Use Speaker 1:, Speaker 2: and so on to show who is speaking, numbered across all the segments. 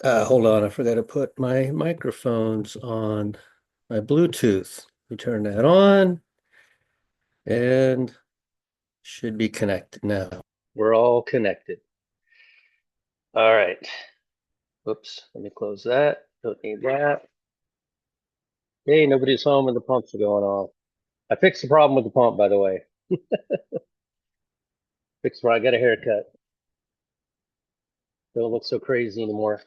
Speaker 1: Hold on, I forgot to put my microphones on my Bluetooth. We turn that on and should be connected now. We're all connected. All right. Whoops, let me close that. Don't need that. Hey, nobody's home and the pumps are going off. I fixed the problem with the pump, by the way. Fixed where I got a haircut. Don't look so crazy anymore.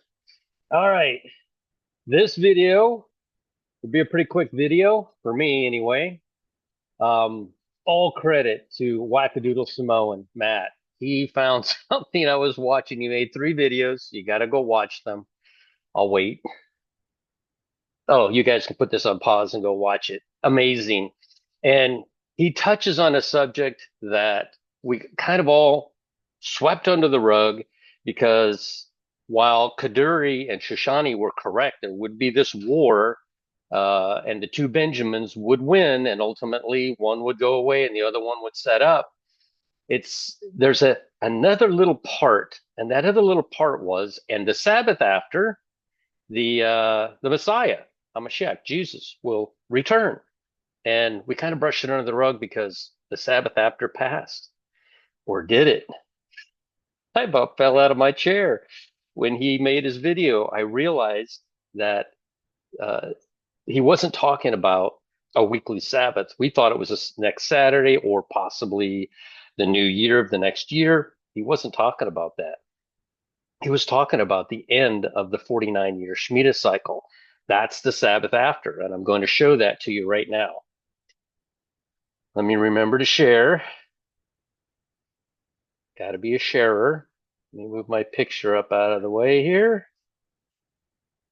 Speaker 1: All right. This video will be a pretty quick video for me anyway. Um, all credit to Wackadoodle Samoan, Matt. He found something I was watching. He made 3 videos. You got to go watch them. I'll wait. Oh, you guys can put this on pause and go watch it. Amazing. And he touches on a subject that we kind of all swept under the rug because while Kaduri and Shoshani were correct, there would be this war, and the two Benjamins would win, and ultimately one would go away and the other one would set up. There's another little part, and that other little part was, and the Sabbath after the Messiah, Hamashiach, Jesus, will return. And we kind of brushed it under the rug because the Sabbath after passed. Or did it? I about fell out of my chair. When he made his video, I realized that uh, he wasn't talking about a weekly Sabbath. We thought it was next Saturday or possibly the new year of the next year. He wasn't talking about that. He was talking about the end of the 49-year Shemitah cycle. That's the Sabbath after, and I'm going to show that to you right now. Let me remember to share. Got to be a sharer. Let me move my picture up out of the way here.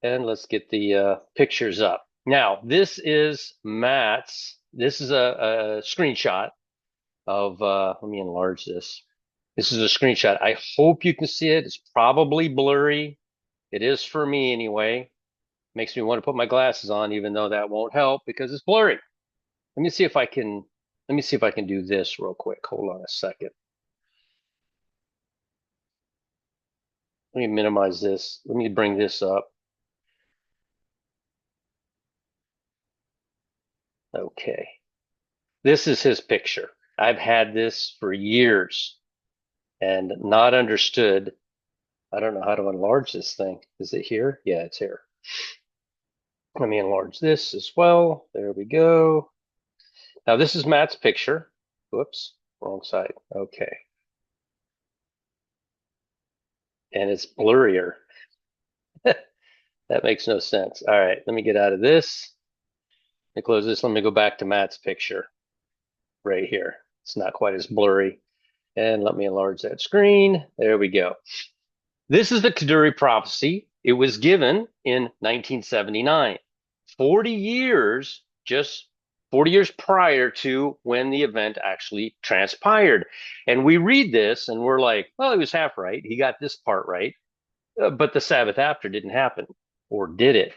Speaker 1: And let's get the pictures up. Now, this is Matt's. This is a screenshot of, let me enlarge this. This is a screenshot. I hope you can see it. It's probably blurry. It is for me anyway. Makes me want to put my glasses on, even though that won't help because it's blurry. Let me see if I can, let me see if I can do this real quick. Hold on a second. Let me minimize this. Let me bring this up. Okay. This is his picture. I've had this for years and not understood. I don't know how to enlarge this thing. Is it here? Yeah, it's here. Let me enlarge this as well. There we go. Now this is Matt's picture. Whoops, wrong side. Okay. And it's blurrier. That makes no sense. All right, let me get out of this. Let me close this. Let me go back to Matt's picture right here. It's not quite as blurry. And let me enlarge that screen. There we go. This is the Kaduri prophecy. It was given in 1979, 40 years, just 40 years prior to when the event actually transpired. And we read this and we're like, well, he was half right. He got this part right. But the Sabbath after didn't happen, or did it?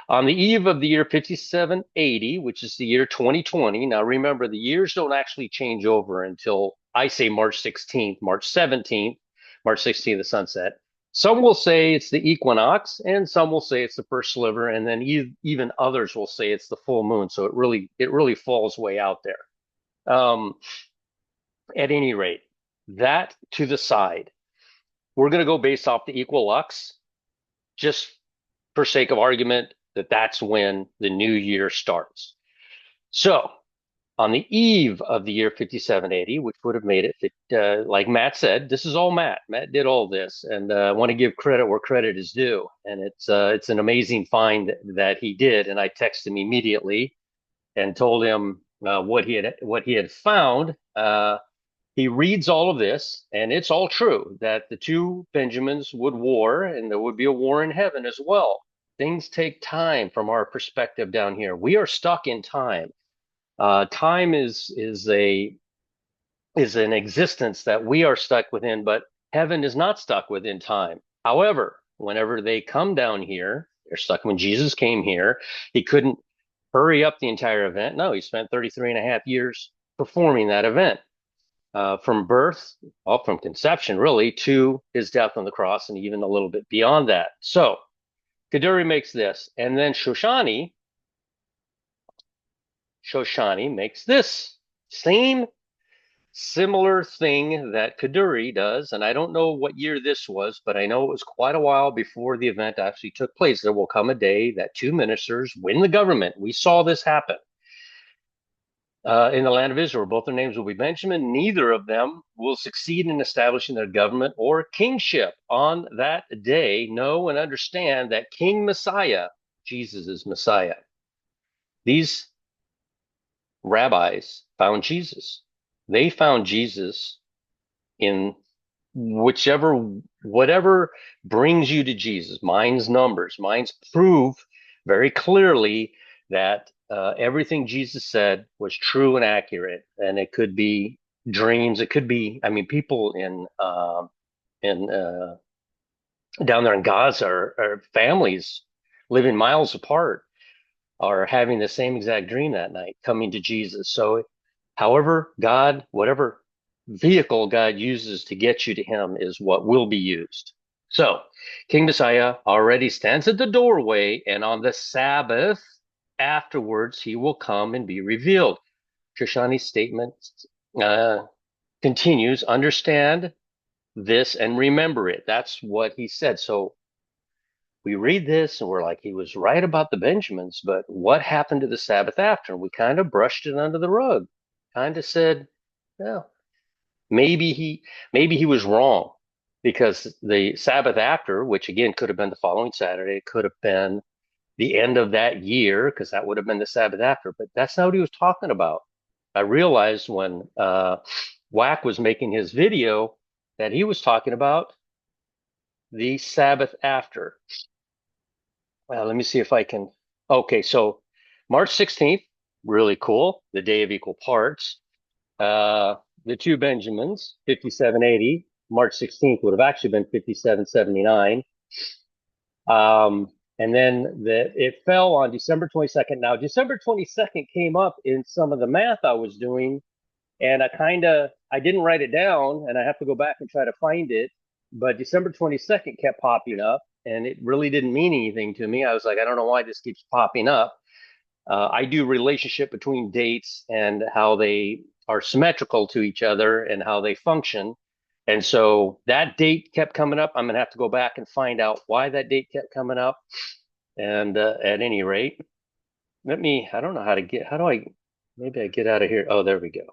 Speaker 1: On the eve of the year 5780, which is the year 2020. Now remember, the years don't actually change over until I say March 16th, March 17th, March 16th, the sunset. Some will say it's the equinox, and some will say it's the first sliver, and then even others will say it's the full moon. So it really falls way out there. Um, at any rate, that to the side, we're going to go based off the equinox, just for sake of argument, that's when the new year starts. So on the eve of the year 5780, which would have made it, like Matt said, this is all Matt. Matt did all this, and I want to give credit where credit is due. And it's an amazing find that he did. And I texted him immediately and told him what he had found. He reads all of this, and it's all true that the two Benjamins would war, and there would be a war in heaven as well. Things take time from our perspective down here. We are stuck in time. Time is an existence that we are stuck within, but heaven is not stuck within time. However, whenever they come down here, they're stuck. When Jesus came here, he couldn't hurry up the entire event. No, he spent 33 and a half years performing that event. from birth, well, from conception really, to his death on the cross, and even a little bit beyond that. So Kaduri makes this, and then Shoshani makes this same similar thing that Kaduri does, and I don't know what year this was, but I know it was quite a while before the event actually took place. There will come a day that two ministers win the government. We saw this happen in the land of Israel. Both their names will be Benjamin. Neither of them will succeed in establishing their government or kingship. On that day, know and understand that King Messiah, Jesus is Messiah. These rabbis found Jesus. They found Jesus in whatever brings you to Jesus. Mine's numbers. Mine's prove very clearly that everything Jesus said was true and accurate. And it could be dreams. It could be, I mean, people in down there in Gaza are families living miles apart are having the same exact dream that night, coming to Jesus. So, however, God, whatever vehicle God uses to get you to him is what will be used. So, King Messiah already stands at the doorway, and on the Sabbath afterwards, he will come and be revealed. Shoshani's statement uh, continues, understand this and remember it. That's what he said. So, we read this and we're like, he was right about the Benjamins, but what happened to the Sabbath after? We kind of brushed it under the rug, kind of said, well, maybe he was wrong because the Sabbath after, which again could have been the following Saturday, could have been the end of that year because that would have been the Sabbath after, but that's not what he was talking about. I realized when Wack was making his video that he was talking about the Sabbath after. Well, let me see if I can. Okay, so March 16th, really cool, the day of equal parts. Uh, the two Benjamins, 5780. March 16th would have actually been 5779. And then it fell on December 22nd. Now, December 22nd came up in some of the math I was doing, and I didn't write it down, and I have to go back and try to find it. But December 22nd kept popping up, and it really didn't mean anything to me. I was like, I don't know why this keeps popping up. I do relationship between dates and how they are symmetrical to each other and how they function. And so that date kept coming up. I'm going to have to go back and find out why that date kept coming up. And at any rate, I don't know maybe I get out of here. Oh, there we go.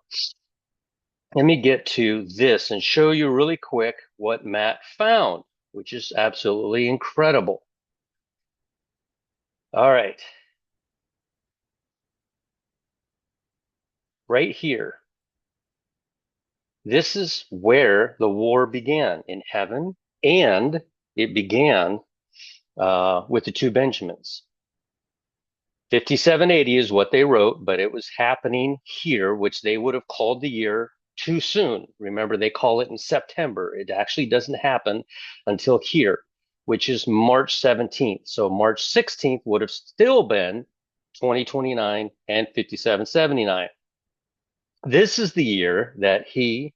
Speaker 1: Let me get to this and show you really quick what Matt found, which is absolutely incredible. All right. Right here. This is where the war began in heaven, and it began with the two Benjamins. 5780 is what they wrote, but it was happening here, which they would have called the year too soon. Remember, they call it in September. It actually doesn't happen until here, which is March 17th. So March 16th would have still been 2029 and 5779. This is the year that he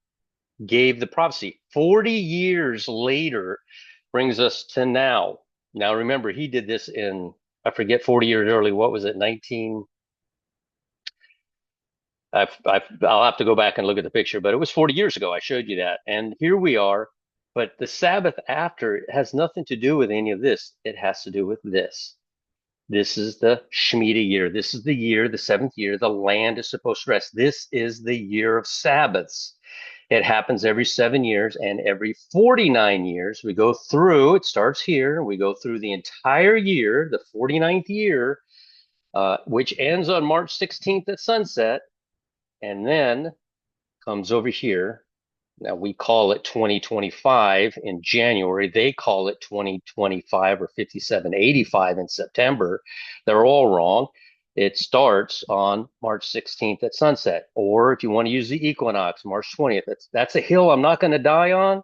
Speaker 1: gave the prophecy. 40 years later brings us to now. Now, remember, he did this in, I forget, 40 years early. What was it? I'll have to go back and look at the picture, but it was 40 years ago. I showed you that. And here we are. But the Sabbath after has nothing to do with any of this. It has to do with this. This is the Schmita year. This is the year, the seventh year, the land is supposed to rest. This is the year of Sabbaths. It happens every 7 years, and every 49 years we go through, it starts here, we go through the entire year, the 49th year, which ends on March 16th at sunset, and then comes over here. Now we call it 2025 in January. They call it 2025 or 5785 in September. They're all wrong. It starts on March 16th at sunset. Or if you want to use the equinox, March 20th. That's a hill I'm not going to die on.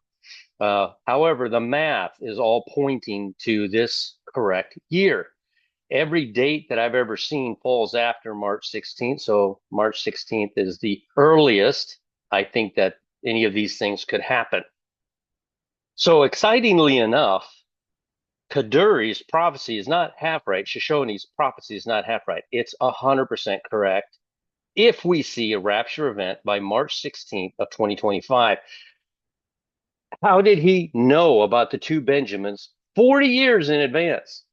Speaker 1: However, the math is all pointing to this correct year. Every date that I've ever seen falls after March 16th. So March 16th is the earliest. I think that any of these things could happen. So excitingly enough, Kaduri's prophecy is not half right. Shoshoni's prophecy is not half right. It's 100% correct if we see a rapture event by March 16th of 2025. How did he know about the two Benjamins 40 years in advance?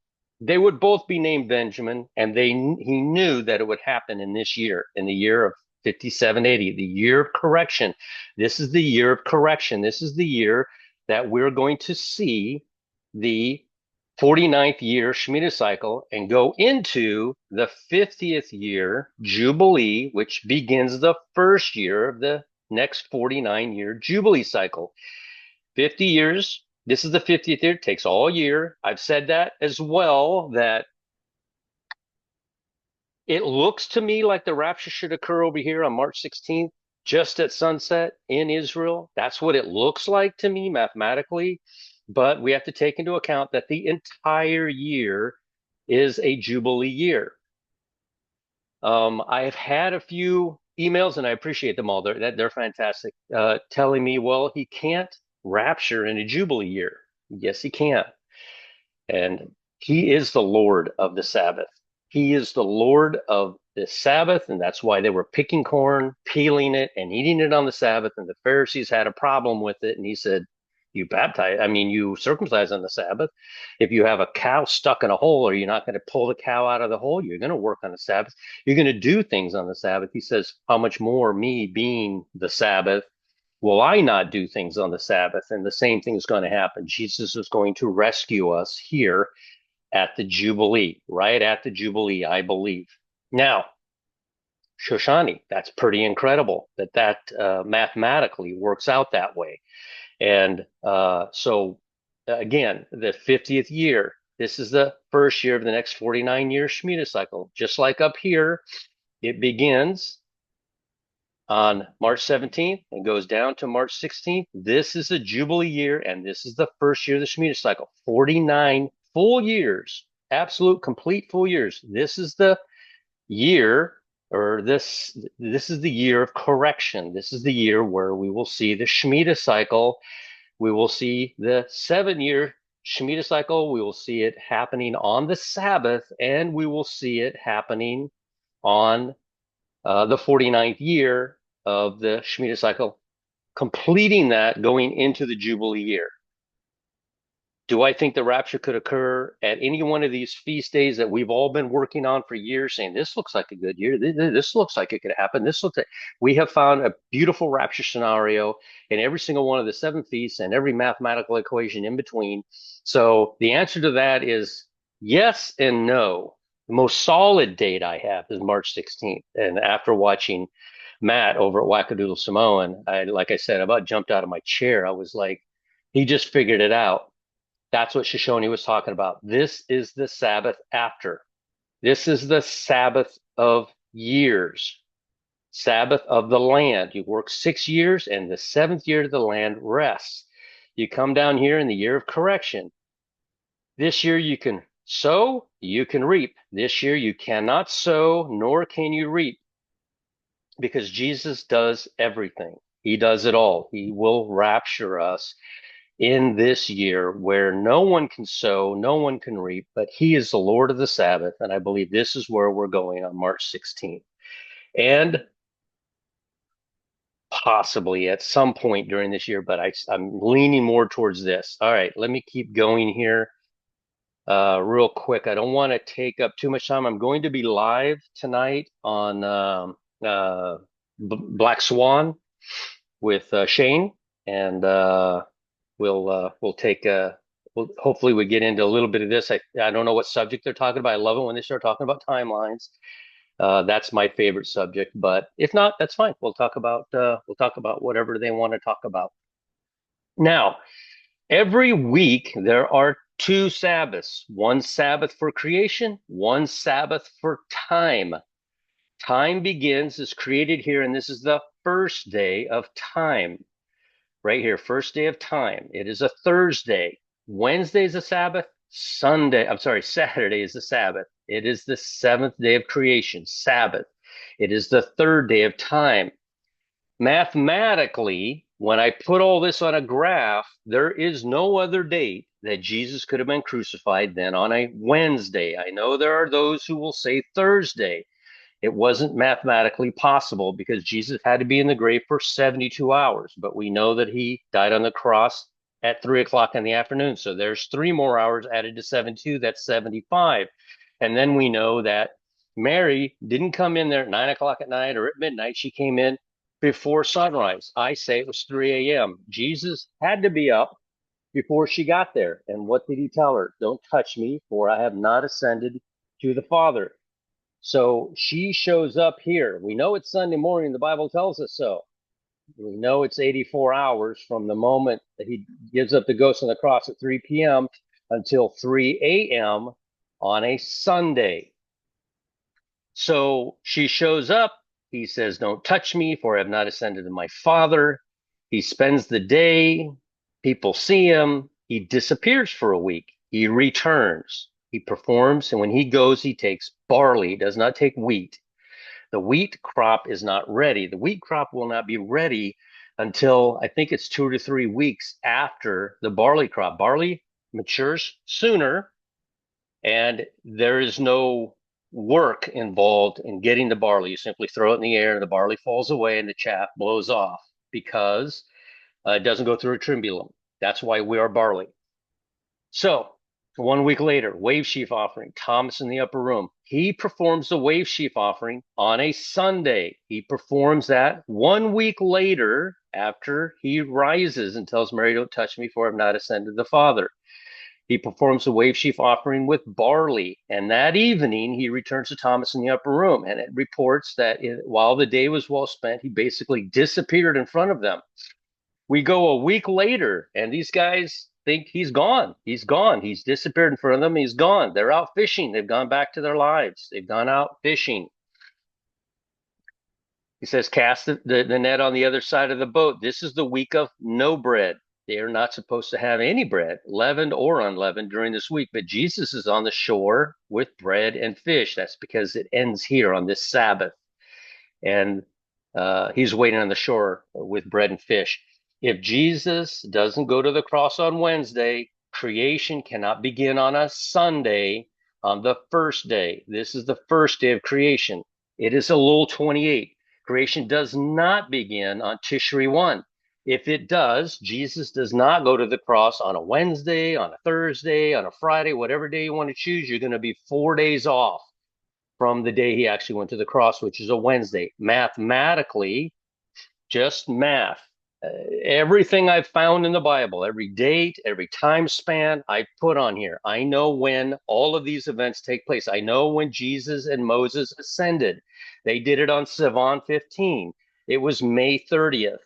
Speaker 1: They would both be named Benjamin, and he knew that it would happen in this year, in the year of 5780, the year of correction. This is the year of correction. This is the year that we're going to see the 49th year Shemitah cycle and go into the 50th year Jubilee, which begins the first year of the next 49-year Jubilee cycle. 50 years. This is the 50th year. It takes all year. I've said that as well, that it looks to me like the rapture should occur over here on March 16th, just at sunset in Israel. That's what it looks like to me mathematically. But we have to take into account that the entire year is a Jubilee year. I have had a few emails, and I appreciate them all. They're fantastic, telling me, well, he can't rapture in a Jubilee year. Yes, he can. And he is the Lord of the Sabbath. He is the Lord of the Sabbath, and that's why they were picking corn, peeling it, and eating it on the Sabbath. And the Pharisees had a problem with it. And he said, you circumcise on the Sabbath. If you have a cow stuck in a hole, are you not going to pull the cow out of the hole? You're going to work on the Sabbath. You're going to do things on the Sabbath. He says, how much more me being the Sabbath will I not do things on the Sabbath? And the same thing is going to happen. Jesus is going to rescue us here at the Jubilee, right at the Jubilee, I believe. Now, Shoshani, that's pretty incredible that mathematically works out that way. And so, again, the 50th year, this is the first year of the next 49-year Shemitah cycle. Just like up here, it begins on March 17th and goes down to March 16th. This is a Jubilee year, and this is the first year of the Shemitah cycle. 49 full years, absolute, complete full years. This is the year, or this is the year of correction. This is the year where we will see the Shemitah cycle. We will see the 7-year Shemitah cycle. We will see it happening on the Sabbath, and we will see it happening on the 49th year of the Shemitah cycle, completing that going into the Jubilee year. Do I think the rapture could occur at any one of these feast days that we've all been working on for years, saying this looks like a good year, this looks like it could happen, this looks like we have found a beautiful rapture scenario in every single one of the 7 feasts and every mathematical equation in between? So the answer to that is yes and no. The most solid date I have is March 16th. And after watching Matt over at Wackadoodle Samoan, like I said, I about jumped out of my chair. I was like, he just figured it out. That's what Shoshone was talking about. This is the Sabbath after. This is the Sabbath of years, Sabbath of the land. You work 6 years, and the 7th year of the land rests. You come down here in the year of correction. This year you can sow, you can reap. This year you cannot sow, nor can you reap, because Jesus does everything. He does it all. He will rapture us in this year where no one can sow, no one can reap, but he is the Lord of the Sabbath. And I believe this is where we're going on March 16th. And possibly at some point during this year, but I'm leaning more towards this. All right, let me keep going here real quick. I don't want to take up too much time. I'm going to be live tonight on Black Swan with Shane, and we'll take hopefully we get into a little bit of this. I don't know what subject they're talking about. I love it when they start talking about timelines. That's my favorite subject, but if not, that's fine. We'll talk about whatever they want to talk about. Now, every week there are 2 Sabbaths, one Sabbath for creation, one Sabbath for time. Time begins, is created here, and this is the first day of time. Right here, first day of time. It is a Thursday. Wednesday is a Sabbath. Saturday is the Sabbath. It is the 7th day of creation, Sabbath. It is the 3rd day of time. Mathematically, when I put all this on a graph, there is no other date that Jesus could have been crucified than on a Wednesday. I know there are those who will say Thursday. It wasn't mathematically possible because Jesus had to be in the grave for 72 hours, but we know that he died on the cross at 3 o'clock in the afternoon. So there's 3 more hours added to 72. That's 75. And then we know that Mary didn't come in there at 9 o'clock at night or at midnight. She came in before sunrise. I say it was 3 a.m. Jesus had to be up before she got there. And what did he tell her? Don't touch me, for I have not ascended to the Father. So she shows up here. We know it's Sunday morning. The Bible tells us so. We know it's 84 hours from the moment that he gives up the ghost on the cross at 3 p.m. until 3 a.m. on a Sunday. So she shows up. He says, don't touch me, for I have not ascended to my Father. He spends the day. People see him. He disappears for a week. He returns. He performs. And when he goes, he takes barley. He does not take wheat. The wheat crop is not ready. The wheat crop will not be ready until I think it's 2 to 3 weeks after the barley crop. Barley matures sooner, and there is no work involved in getting the barley. You simply throw it in the air, and the barley falls away, and the chaff blows off because it doesn't go through a tribulum. That's why we are barley. So 1 week later, wave sheaf offering, Thomas in the upper room. He performs the wave sheaf offering on a Sunday. He performs that 1 week later after he rises and tells Mary, don't touch me, for I have not ascended to the Father. He performs the wave sheaf offering with barley. And that evening, he returns to Thomas in the upper room. And it reports that while the day was well spent, he basically disappeared in front of them. We go a week later, and these guys think he's gone. He's gone. He's disappeared in front of them. He's gone. They're out fishing. They've gone back to their lives. They've gone out fishing. He says, cast the net on the other side of the boat. This is the week of no bread. They are not supposed to have any bread, leavened or unleavened, during this week. But Jesus is on the shore with bread and fish. That's because it ends here on this Sabbath. And he's waiting on the shore with bread and fish. If Jesus doesn't go to the cross on Wednesday, creation cannot begin on a Sunday on the first day. This is the first day of creation. It is Elul 28. Creation does not begin on Tishri 1. If it does, Jesus does not go to the cross on a Wednesday, on a Thursday, on a Friday, whatever day you want to choose. You're going to be 4 days off from the day he actually went to the cross, which is a Wednesday. Mathematically, just math. Everything I've found in the Bible, every date, every time span, I put on here. I know when all of these events take place. I know when Jesus and Moses ascended. They did it on Sivan 15. It was May 30th.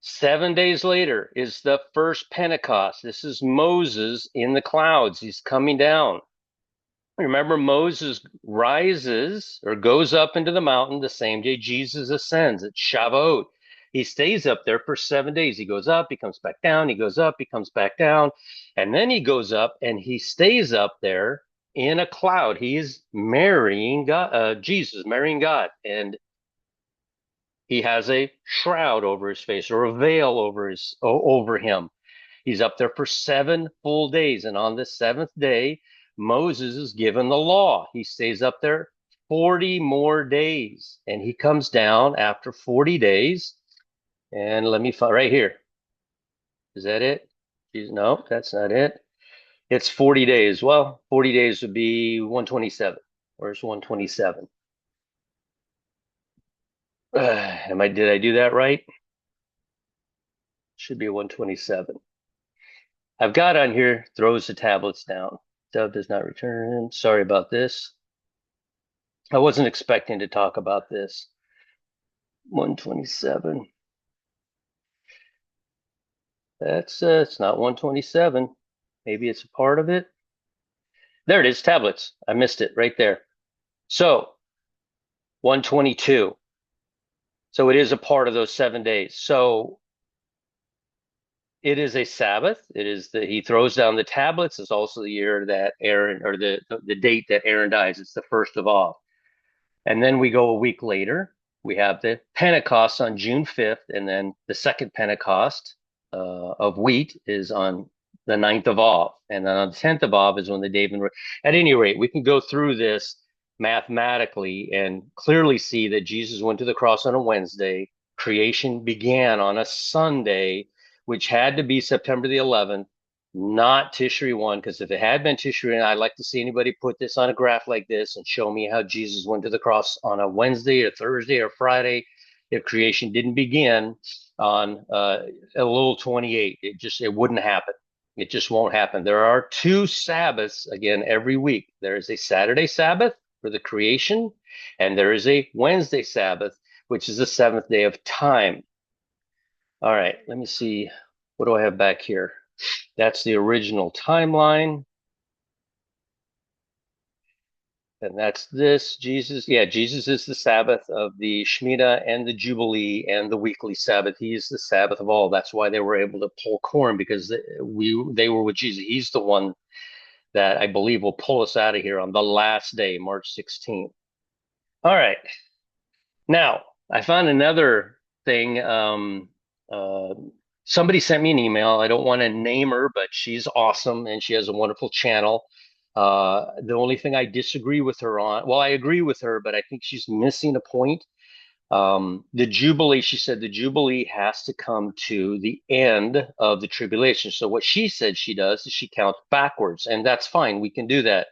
Speaker 1: 7 days later is the first Pentecost. This is Moses in the clouds. He's coming down. Remember, Moses rises or goes up into the mountain the same day Jesus ascends. It's Shavuot. He stays up there for 7 days. He goes up, he comes back down, he goes up, he comes back down, and then he goes up and he stays up there in a cloud. He is marrying God, Jesus, marrying God, and he has a shroud over his face or a veil over him. He's up there for 7 full days, and on the seventh day, Moses is given the law. He stays up there 40 more days, and he comes down after 40 days. And let me find right here. Is that it? No, that's not it. It's 40 days. Well, 40 days would be 127. Where's 127? Did I do that right? Should be 127. I've got on here, throws the tablets down. Dove does not return. Sorry about this. I wasn't expecting to talk about this. 127. That's it's not 127. Maybe it's a part of it. There it is, tablets. I missed it right there. So 122. So it is a part of those 7 days. So it is a Sabbath. It is he throws down the tablets. It's also the year that Aaron, or the date that Aaron dies. It's the first of all. And then we go a week later. We have the Pentecost on June 5th, and then the second Pentecost of wheat is on the 9th of Av. And then on the 10th of Av is when the David. At any rate, we can go through this mathematically and clearly see that Jesus went to the cross on a Wednesday. Creation began on a Sunday, which had to be September the 11th, not Tishri 1, because if it had been Tishri 1, I'd like to see anybody put this on a graph like this and show me how Jesus went to the cross on a Wednesday or Thursday or Friday if creation didn't begin on Elul 28. It wouldn't happen. It just won't happen. There are two Sabbaths, again, every week. There is a Saturday Sabbath for the creation, and there is a Wednesday Sabbath, which is the seventh day of time. All right, let me see. What do I have back here? That's the original timeline. And that's this. Jesus, yeah, Jesus is the Sabbath of the Schmita and the Jubilee and the weekly Sabbath. He is the Sabbath of all. That's why they were able to pull corn, because they were with Jesus. He's the one that I believe will pull us out of here on the last day, March 16th. All right. Now, I found another thing. Somebody sent me an email. I don't want to name her, but she's awesome and she has a wonderful channel. The only thing I disagree with her on, well, I agree with her, but I think she's missing a point. The Jubilee, she said the Jubilee has to come to the end of the tribulation. So what she said she does is she counts backwards, and that's fine. We can do that.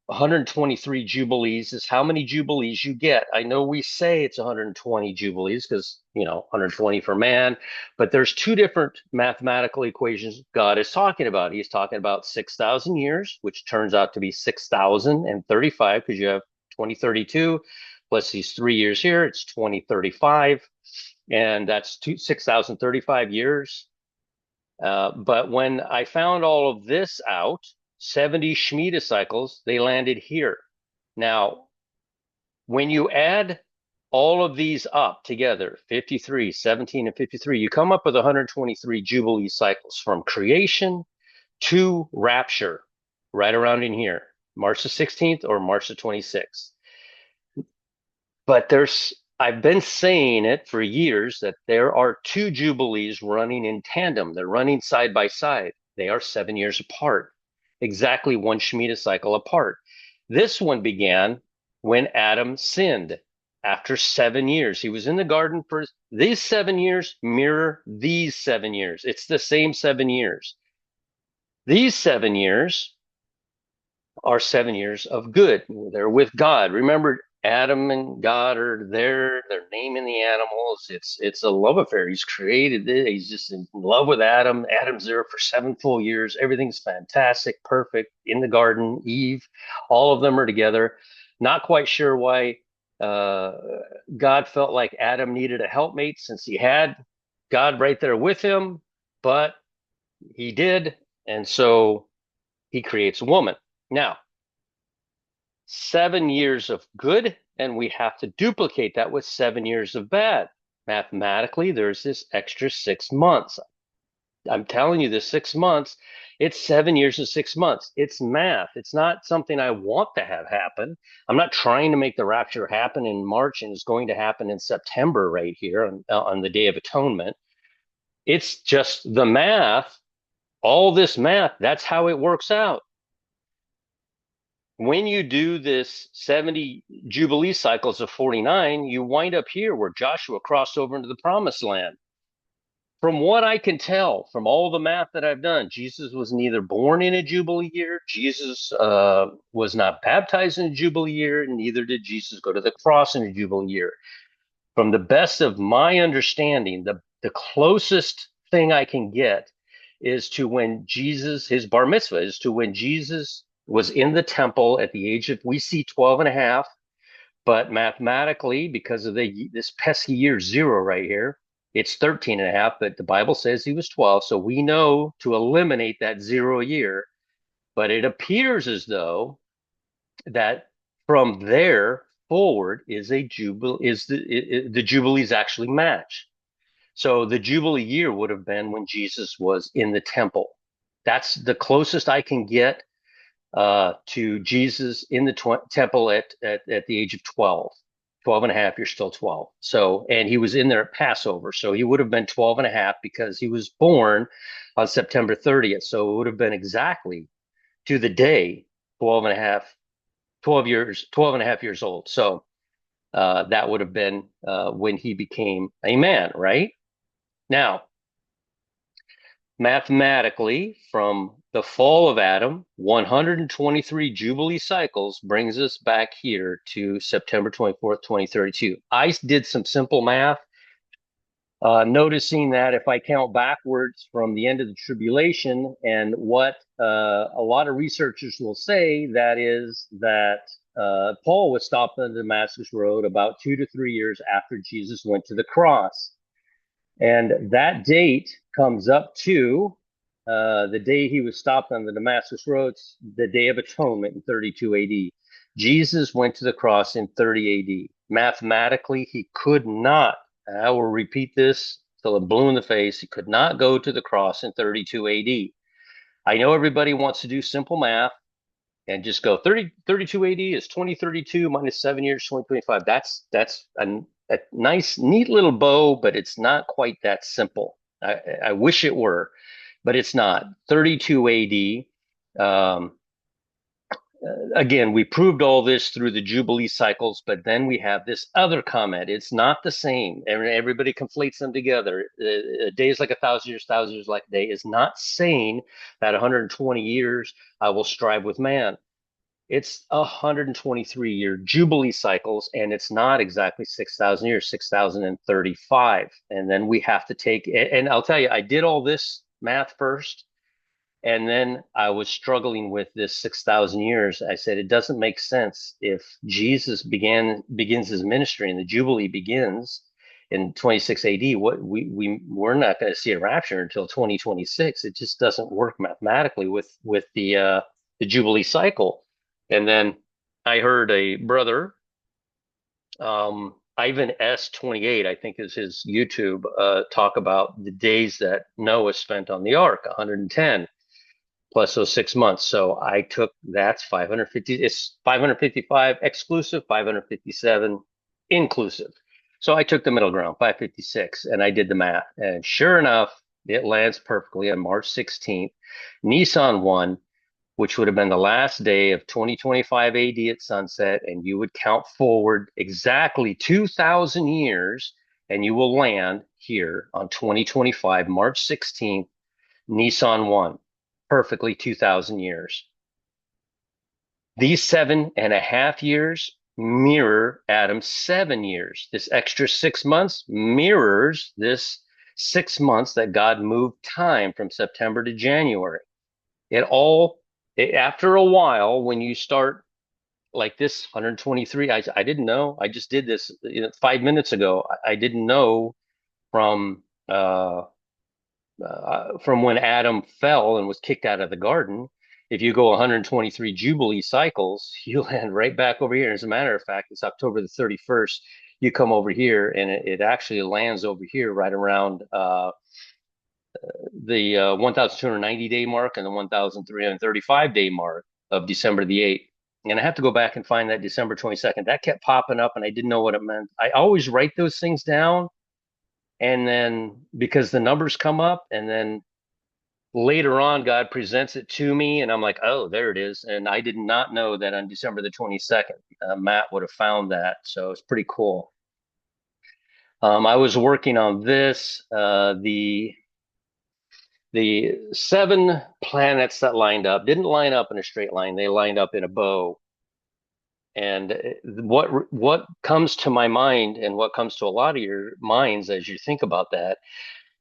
Speaker 1: 123 Jubilees is how many Jubilees you get. I know we say it's 120 Jubilees because, 120 for man, but there's two different mathematical equations God is talking about. He's talking about 6,000 years, which turns out to be 6,035 because you have 2032 plus these 3 years here. It's 2035, and that's 6,035 years. But when I found all of this out, 70 Schmita cycles, they landed here. Now, when you add all of these up together, 53, 17, and 53, you come up with 123 Jubilee cycles from creation to rapture, right around in here, March the 16th or March the 26th. But I've been saying it for years that there are two Jubilees running in tandem. They're running side by side. They are 7 years apart, exactly one Shemitah cycle apart. This one began when Adam sinned after 7 years. He was in the garden for these 7 years, mirror these 7 years. It's the same 7 years. These 7 years are 7 years of good. They're with God. Remember, Adam and God are there. They're naming the animals. It's a love affair. He's created it. He's just in love with Adam. Adam's there for 7 full years. Everything's fantastic, perfect in the garden. Eve, all of them are together. Not quite sure why God felt like Adam needed a helpmate since he had God right there with him, but he did, and so he creates a woman. Now, 7 years of good, and we have to duplicate that with 7 years of bad. Mathematically, there's this extra 6 months. I'm telling you, this 6 months, it's 7 years and 6 months. It's math. It's not something I want to have happen. I'm not trying to make the rapture happen in March and it's going to happen in September right here on the Day of Atonement. It's just the math. All this math, that's how it works out. When you do this 70 Jubilee cycles of 49, you wind up here where Joshua crossed over into the promised land. From what I can tell from all the math that I've done, Jesus was neither born in a Jubilee year, Jesus was not baptized in a Jubilee year, and neither did Jesus go to the cross in a Jubilee year. From the best of my understanding, the closest thing I can get is to when Jesus, his bar mitzvah, is to when Jesus was in the temple at the age of, we see 12 and a half, but mathematically, because of this pesky year 0 right here, it's 13 and a half, but the Bible says he was 12. So we know to eliminate that 0 year, but it appears as though that from there forward is a jubilee, the Jubilees actually match. So the Jubilee year would have been when Jesus was in the temple. That's the closest I can get to Jesus in the temple at the age of 12. 12 and a half, you're still 12. So, and he was in there at Passover. So he would have been 12 and a half because he was born on September 30th. So it would have been exactly to the day 12 and a half, 12 years, 12 and a half years old. So that would have been when he became a man, right? Now, mathematically, from the fall of Adam, 123 Jubilee cycles brings us back here to September 24th, 2032. I did some simple math, noticing that if I count backwards from the end of the tribulation, and what a lot of researchers will say, that is that Paul was stopped on the Damascus Road about 2 to 3 years after Jesus went to the cross. And that date comes up to the day he was stopped on the Damascus Road, the Day of Atonement in 32 AD. Jesus went to the cross in 30 AD. Mathematically, he could not, I will repeat this till I'm blue in the face, he could not go to the cross in 32 AD. I know everybody wants to do simple math and just go 32 AD is 2032 minus 7 years, 2025. That's a nice, neat little bow, but it's not quite that simple. I wish it were, but it's not. 32 AD. Again, we proved all this through the Jubilee cycles, but then we have this other comment. It's not the same. Everybody conflates them together. A day is like 1,000 years, 1,000 years like a day is not saying that 120 years I will strive with man. It's 123-year Jubilee cycles, and it's not exactly 6,000 years, 6,035. And then we have to take, and I'll tell you, I did all this math first, and then I was struggling with this 6,000 years. I said, it doesn't make sense if Jesus begins his ministry and the Jubilee begins in 26 AD. We're not going to see a rapture until 2026. It just doesn't work mathematically with the Jubilee cycle. And then I heard a brother, Ivan S28, I think is his YouTube, talk about the days that Noah spent on the ark, 110 plus those 6 months. So I took, that's 550, it's 555 exclusive, 557 inclusive. So I took the middle ground, 556, and I did the math. And sure enough, it lands perfectly on March 16th. Nissan 1, which would have been the last day of 2025 AD at sunset, and you would count forward exactly 2,000 years, and you will land here on 2025, March 16th, Nissan 1, perfectly 2,000 years. These 7.5 years mirror Adam's 7 years. This extra 6 months mirrors this 6 months that God moved time from September to January. After a while, when you start like this 123, I didn't know. I just did this 5 minutes ago. I didn't know from when Adam fell and was kicked out of the garden. If you go 123 Jubilee cycles, you land right back over here. As a matter of fact, it's October the 31st. You come over here, and it actually lands over here right around the 1,290 day mark and the 1,335 day mark of December the 8th. And I have to go back and find that December 22nd. That kept popping up, and I didn't know what it meant. I always write those things down, and then because the numbers come up, and then later on, God presents it to me, and I'm like, oh, there it is. And I did not know that on December the 22nd, Matt would have found that. So it's pretty cool. I was working on this, the 7 planets that lined up didn't line up in a straight line. They lined up in a bow. And what comes to my mind, and what comes to a lot of your minds as you think about that,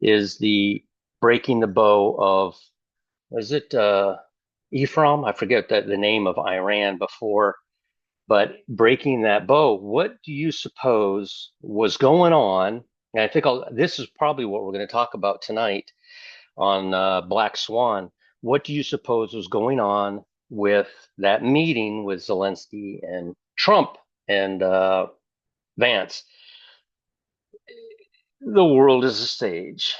Speaker 1: is the breaking the bow of, was it Ephraim? I forget the name of Iran before, but breaking that bow. What do you suppose was going on? And I think this is probably what we're going to talk about tonight on Black Swan. What do you suppose was going on with that meeting with Zelensky and Trump and Vance? The world is a stage.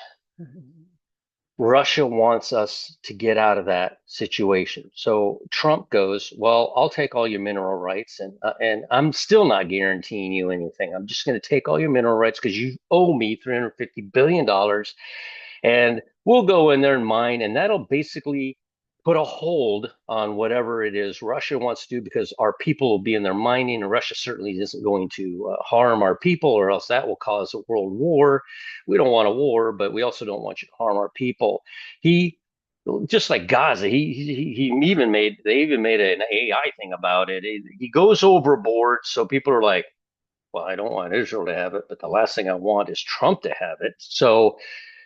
Speaker 1: Russia wants us to get out of that situation. So Trump goes, well, I'll take all your mineral rights, and I'm still not guaranteeing you anything. I'm just going to take all your mineral rights because you owe me $350 billion, and we'll go in there and mine, and that'll basically put a hold on whatever it is Russia wants to do because our people will be in there mining, and Russia certainly isn't going to harm our people, or else that will cause a world war. We don't want a war, but we also don't want you to harm our people. He just like Gaza, he even made they even made an AI thing about it. He goes overboard, so people are like, well, I don't want Israel to have it, but the last thing I want is Trump to have it. So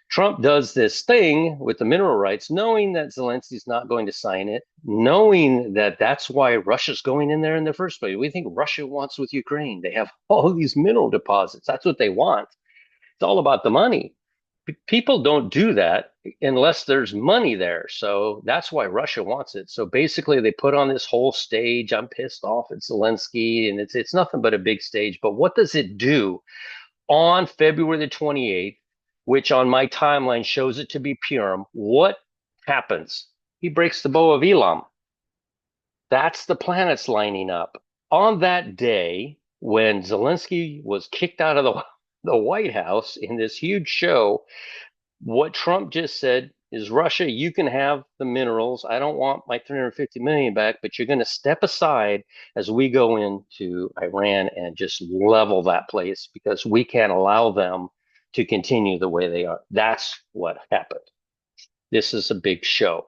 Speaker 1: Trump does this thing with the mineral rights, knowing that Zelensky's not going to sign it, knowing that that's why Russia's going in there in the first place. We think Russia wants with Ukraine. They have all these mineral deposits. That's what they want. It's all about the money. People don't do that unless there's money there. So that's why Russia wants it. So basically, they put on this whole stage. I'm pissed off at Zelensky, and it's nothing but a big stage. But what does it do? On February the 28th, which on my timeline shows it to be Purim, what happens? He breaks the bow of Elam. That's the planets lining up. On that day, when Zelensky was kicked out of the White House in this huge show, what Trump just said is Russia, you can have the minerals. I don't want my 350 million back, but you're going to step aside as we go into Iran and just level that place because we can't allow them to continue the way they are. That's what happened. This is a big show.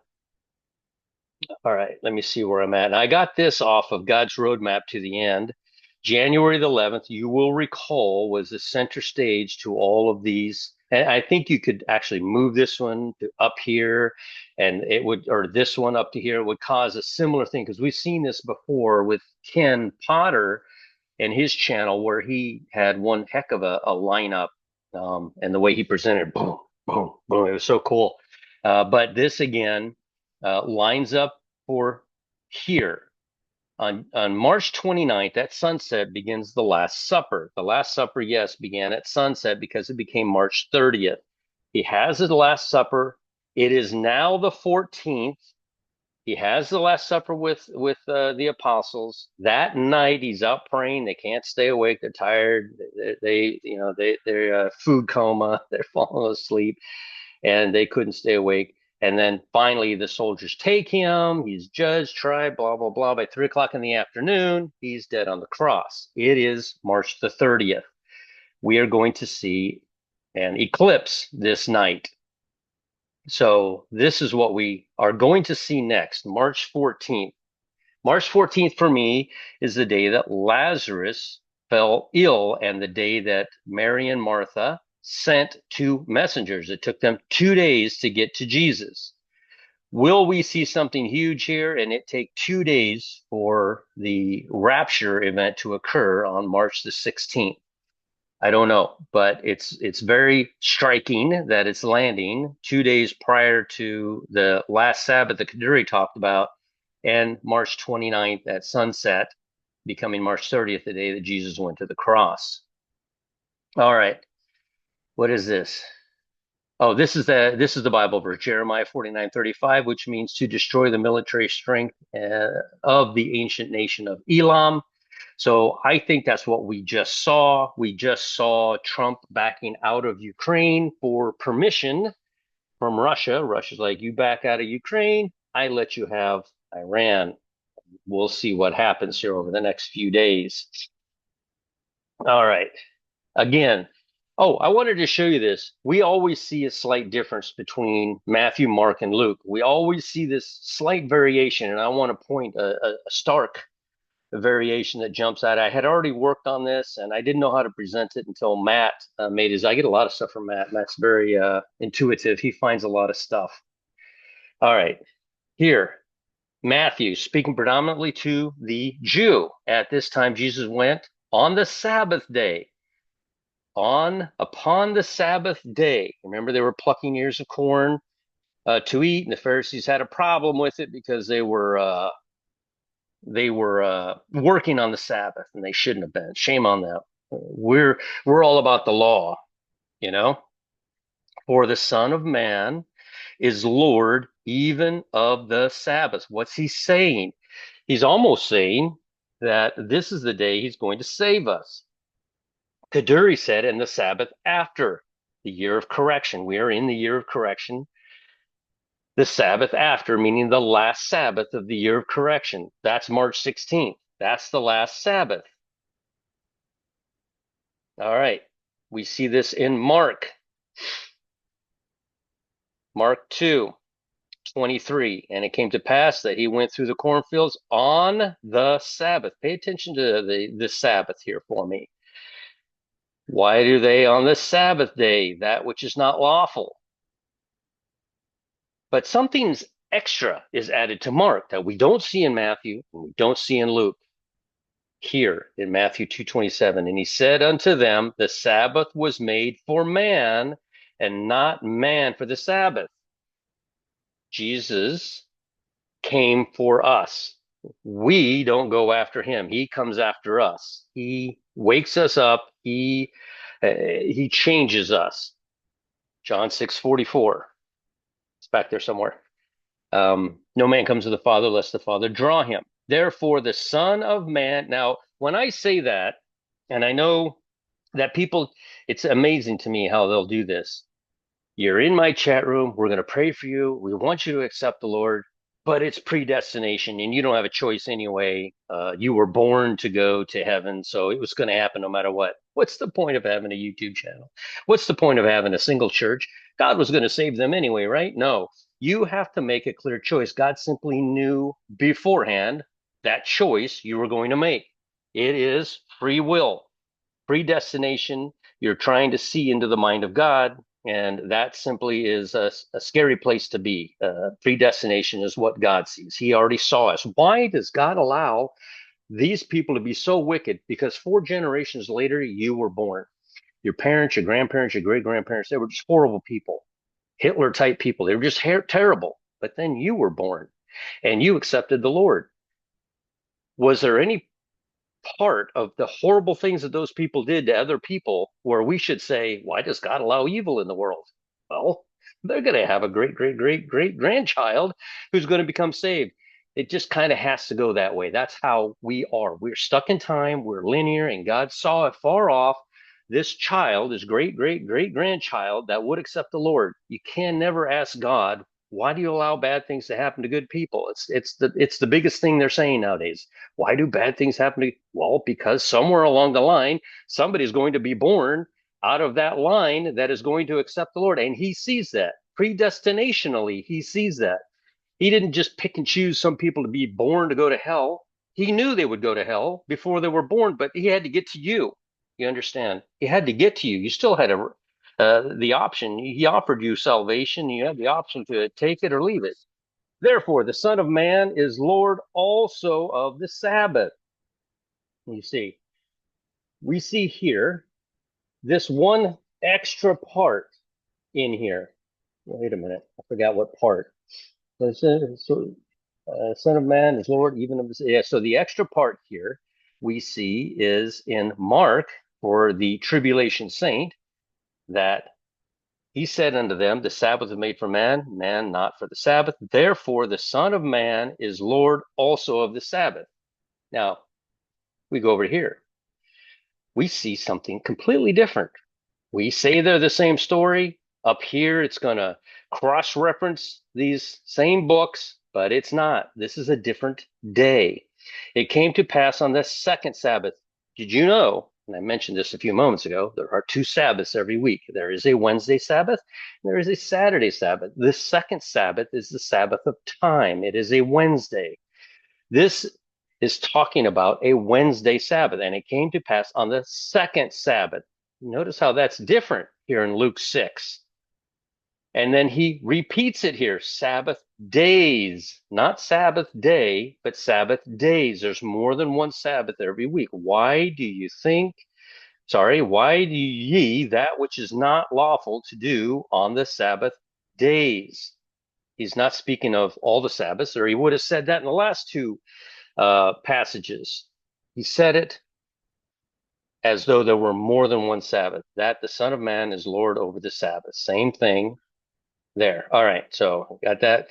Speaker 1: All right, let me see where I'm at. And I got this off of God's Roadmap to the End. January the 11th, you will recall, was the center stage to all of these. And I think you could actually move this one to up here and it would, or this one up to here, it would cause a similar thing because we've seen this before with Ken Potter and his channel where he had one heck of a lineup and the way he presented, boom, boom, boom. It was so cool. But this again lines up for here. On March 29th, at sunset begins the Last Supper. The Last Supper, yes, began at sunset because it became March 30th. He has the Last Supper. It is now the 14th. He has the Last Supper with the apostles. That night, he's out praying. They can't stay awake. They're tired. They're food coma. They're falling asleep and they couldn't stay awake. And then finally, the soldiers take him. He's judged, tried, blah, blah, blah. By 3 o'clock in the afternoon, he's dead on the cross. It is March the 30th. We are going to see an eclipse this night. So this is what we are going to see next, March 14th. March 14th for me is the day that Lazarus fell ill and the day that Mary and Martha sent two messengers. It took them 2 days to get to Jesus. Will we see something huge here and it take 2 days for the rapture event to occur on March the 16th? I don't know, but it's very striking that it's landing 2 days prior to the last Sabbath that Kaduri talked about, and March 29th at sunset, becoming March 30th, the day that Jesus went to the cross. All right, what is this? Oh, this is the Bible verse, Jeremiah 49:35, which means to destroy the military strength of the ancient nation of Elam. So I think that's what we just saw. We just saw Trump backing out of Ukraine for permission from Russia. Russia's like, you back out of Ukraine, I let you have Iran. We'll see what happens here over the next few days. All right. Again, oh, I wanted to show you this. We always see a slight difference between Matthew, Mark, and Luke. We always see this slight variation, and I want to point a stark variation that jumps out. I had already worked on this and I didn't know how to present it until Matt made his. I get a lot of stuff from Matt. Matt's very intuitive. He finds a lot of stuff. All right, here, Matthew speaking predominantly to the Jew. At this time, Jesus went on the Sabbath day. Upon the Sabbath day. Remember, they were plucking ears of corn to eat, and the Pharisees had a problem with it because they were working on the Sabbath and they shouldn't have been. Shame on them. We're all about the law, you know. For the Son of Man is Lord even of the Sabbath. What's he saying? He's almost saying that this is the day he's going to save us. Kaduri said, and the Sabbath after the year of correction. We are in the year of correction. The Sabbath after, meaning the last Sabbath of the year of correction. That's March 16th. That's the last Sabbath. All right. We see this in Mark 2:23. And it came to pass that he went through the cornfields on the Sabbath. Pay attention to the Sabbath here for me. Why do they on the Sabbath day that which is not lawful? But something's extra is added to Mark that we don't see in Matthew and we don't see in Luke. Here in Matthew 2:27, and he said unto them, the Sabbath was made for man, and not man for the Sabbath. Jesus came for us. We don't go after him. He comes after us. He wakes us up. He changes us. John 6:44. It's back there somewhere. No man comes to the Father lest the Father draw him. Therefore, the Son of Man. Now, when I say that, and I know that people, it's amazing to me how they'll do this. You're in my chat room. We're going to pray for you. We want you to accept the Lord, but it's predestination and you don't have a choice anyway. You were born to go to heaven, so it was going to happen no matter what. What's the point of having a YouTube channel? What's the point of having a single church? God was going to save them anyway, right? No, you have to make a clear choice. God simply knew beforehand that choice you were going to make. It is free will, predestination. You're trying to see into the mind of God, and that simply is a scary place to be. Predestination is what God sees. He already saw us. Why does God allow these people to be so wicked? Because 4 generations later, you were born. Your parents, your grandparents, your great grandparents, they were just horrible people, Hitler type people. They were just terrible. But then you were born and you accepted the Lord. Was there any part of the horrible things that those people did to other people where we should say, why does God allow evil in the world? Well, they're going to have a great, great, great, great grandchild who's going to become saved. It just kind of has to go that way. That's how we are. We're stuck in time. We're linear, and God saw it far off. This child, this great, great, great grandchild that would accept the Lord. You can never ask God, why do you allow bad things to happen to good people? It's the biggest thing they're saying nowadays. Why do bad things happen to? Well, because somewhere along the line, somebody's going to be born out of that line that is going to accept the Lord. And he sees that predestinationally. He sees that. He didn't just pick and choose some people to be born to go to hell. He knew they would go to hell before they were born, but he had to get to you. You understand? He had to get to you. You still had the option. He offered you salvation. You had the option to take it or leave it. Therefore, the Son of Man is Lord also of the Sabbath. You see, we see here this one extra part in here. Wait a minute. I forgot what part. So, Son of Man is Lord even of the. Yeah, so the extra part here we see is in Mark for the tribulation saint that he said unto them, the Sabbath is made for man, man not for the Sabbath. Therefore, the Son of Man is Lord also of the Sabbath. Now, we go over here. We see something completely different. We say they're the same story. Up here, it's going to cross-reference these same books, but it's not. This is a different day. It came to pass on the second Sabbath. Did you know, and I mentioned this a few moments ago, there are 2 Sabbaths every week. There is a Wednesday Sabbath, and there is a Saturday Sabbath. The second Sabbath is the Sabbath of time. It is a Wednesday. This is talking about a Wednesday Sabbath, and it came to pass on the second Sabbath. Notice how that's different here in Luke 6. And then he repeats it here, Sabbath days, not Sabbath day, but Sabbath days. There's more than one Sabbath every week. Why do ye that which is not lawful to do on the Sabbath days? He's not speaking of all the Sabbaths, or he would have said that in the last 2 passages. He said it as though there were more than one Sabbath, that the Son of Man is Lord over the Sabbath. Same thing. There. All right. So got that.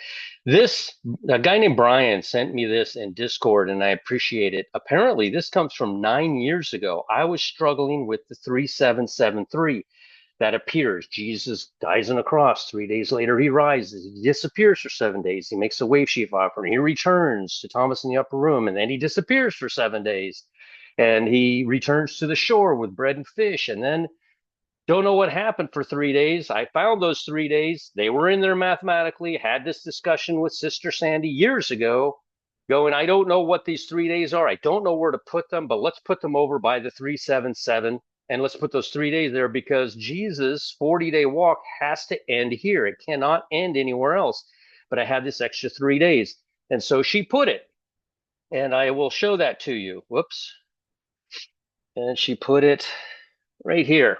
Speaker 1: This, a guy named Brian sent me this in Discord and I appreciate it. Apparently, this comes from 9 years ago. I was struggling with the 3773 that appears. Jesus dies on a cross. 3 days later, he rises. He disappears for 7 days. He makes a wave sheaf offering. He returns to Thomas in the upper room and then he disappears for 7 days. And he returns to the shore with bread and fish. And then don't know what happened for 3 days. I found those 3 days. They were in there mathematically. Had this discussion with Sister Sandy years ago, going, I don't know what these 3 days are. I don't know where to put them, but let's put them over by the 377 and let's put those 3 days there because Jesus' 40-day walk has to end here. It cannot end anywhere else. But I had this extra 3 days. And so she put it, and I will show that to you. Whoops. And she put it right here.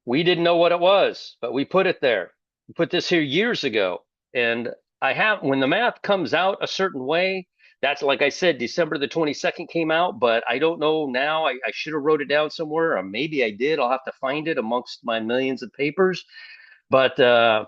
Speaker 1: We didn't know what it was, but we put it there. We put this here years ago. And I have, when the math comes out a certain way, that's like I said, December the 22nd came out, but I don't know now. I should have wrote it down somewhere, or maybe I did. I'll have to find it amongst my millions of papers. But uh,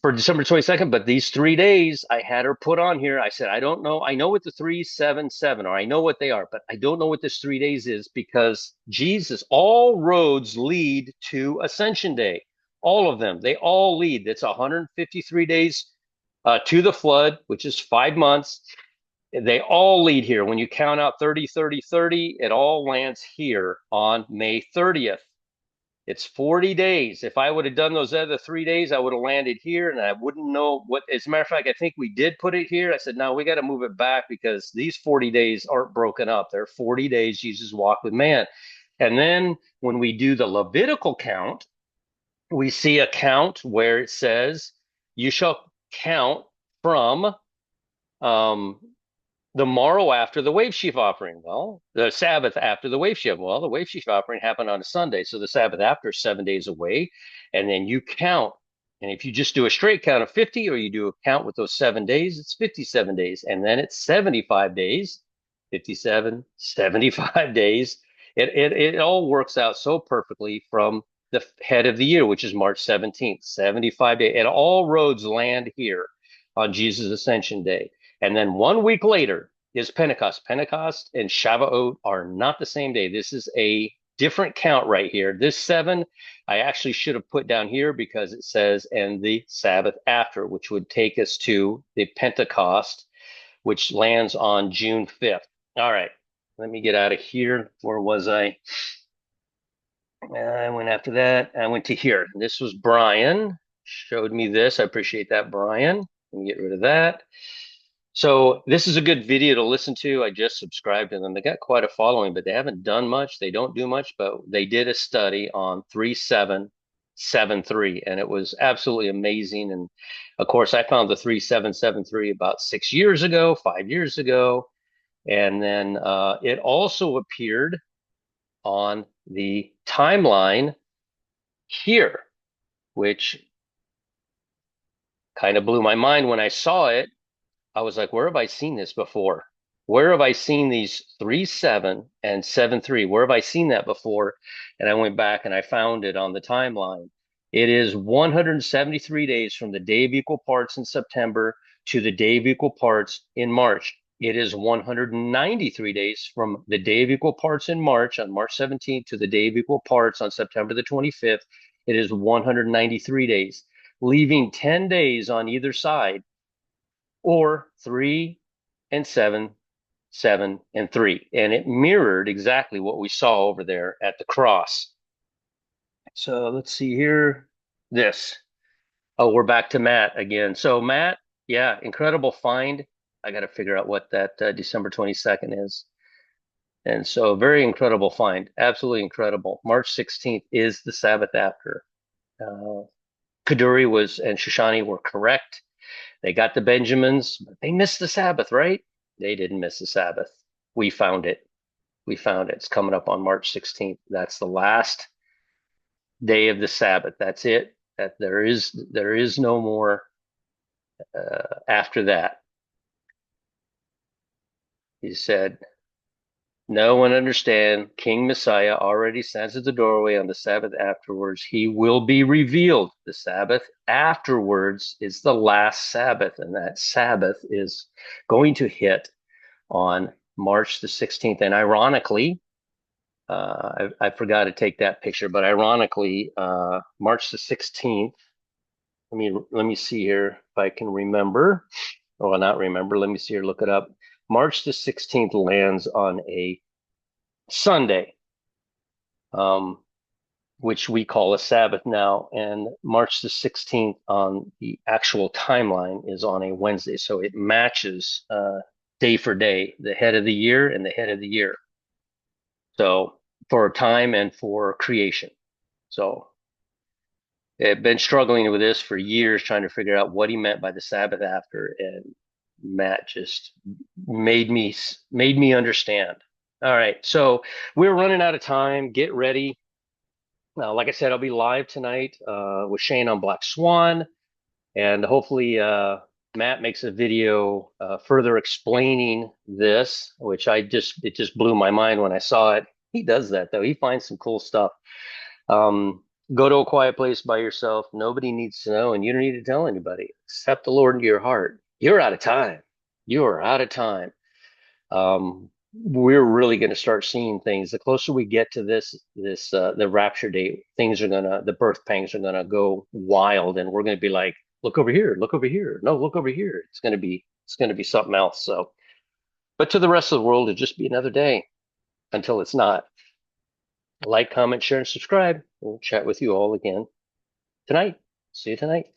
Speaker 1: for December 22nd, but these 3 days I had her put on here. I said, I don't know. I know what the 377 are. I know what they are, but I don't know what this 3 days is because Jesus, all roads lead to Ascension Day. All of them, they all lead. It's 153 days to the flood, which is 5 months. They all lead here. When you count out 30, 30, 30, it all lands here on May 30th. It's 40 days. If I would have done those other 3 days, I would have landed here and I wouldn't know what. As a matter of fact, I think we did put it here. I said, no, we got to move it back because these 40 days aren't broken up. They're 40 days Jesus walked with man. And then when we do the Levitical count, we see a count where it says, you shall count from um, the morrow after the wave sheaf offering. Well, the Sabbath after the wave sheaf. Well, the wave sheaf offering happened on a Sunday. So the Sabbath after is 7 days away. And then you count. And if you just do a straight count of 50 or you do a count with those 7 days, it's 57 days. And then it's 75 days, 57, 75 days. It all works out so perfectly from the head of the year, which is March 17th, 75 days. And all roads land here on Jesus' Ascension Day. And then 1 week later is Pentecost. Pentecost and Shavuot are not the same day. This is a different count right here. This 7, I actually should have put down here because it says, and the Sabbath after, which would take us to the Pentecost, which lands on June 5th. All right, let me get out of here. Where was I? I went after that. I went to here. This was Brian. Showed me this. I appreciate that, Brian. Let me get rid of that. So this is a good video to listen to. I just subscribed to them. They got quite a following, but they haven't done much. They don't do much, but they did a study on 3773, and it was absolutely amazing. And of course, I found the 3773 about 6 years ago, 5 years ago. And then it also appeared on the timeline here, which kind of blew my mind when I saw it. I was like, where have I seen this before? Where have I seen these 3-7 and 7-3? Where have I seen that before? And I went back and I found it on the timeline. It is 173 days from the day of equal parts in September to the day of equal parts in March. It is 193 days from the day of equal parts in March on March 17th to the day of equal parts on September the 25th. It is 193 days, leaving 10 days on either side, or 3 and 7, 7 and 3. And it mirrored exactly what we saw over there at the cross. So let's see here. This. Oh, we're back to Matt again. So Matt, yeah, incredible find. I got to figure out what that December 22nd is. And so very incredible find. Absolutely incredible. March 16th is the Sabbath after. Kaduri was and Shoshani were correct. They got the Benjamins, but they missed the Sabbath, right? They didn't miss the Sabbath. We found it. We found it. It's coming up on March 16th. That's the last day of the Sabbath. That's it. That there is no more after that. He said, No one understand. King Messiah already stands at the doorway on the Sabbath afterwards. He will be revealed. The Sabbath afterwards is the last Sabbath, and that Sabbath is going to hit on March the 16th. And ironically, I forgot to take that picture, but ironically, March the 16th. Let me see here if I can remember. Oh, not remember. Let me see here. Look it up. March the 16th lands on a Sunday, um, which we call a Sabbath now, and March the 16th on the actual timeline is on a Wednesday. So it matches day for day, the head of the year and the head of the year. So for time and for creation. So I've been struggling with this for years, trying to figure out what he meant by the Sabbath after, and Matt just made me understand. All right, so we're running out of time. Get ready. Like I said, I'll be live tonight with Shane on Black Swan, and hopefully Matt makes a video further explaining this, which it just blew my mind when I saw it. He does that though. He finds some cool stuff. Um, Go to a quiet place by yourself. Nobody needs to know, and you don't need to tell anybody. Accept the Lord into your heart. You're out of time. You are out of time. We're really going to start seeing things. The closer we get to the rapture date, the birth pangs are gonna go wild, and we're going to be like, look over here, look over here. No, look over here. It's going to be something else. So, but to the rest of the world, it'll just be another day until it's not. Like, comment, share, and subscribe. We'll chat with you all again tonight. See you tonight.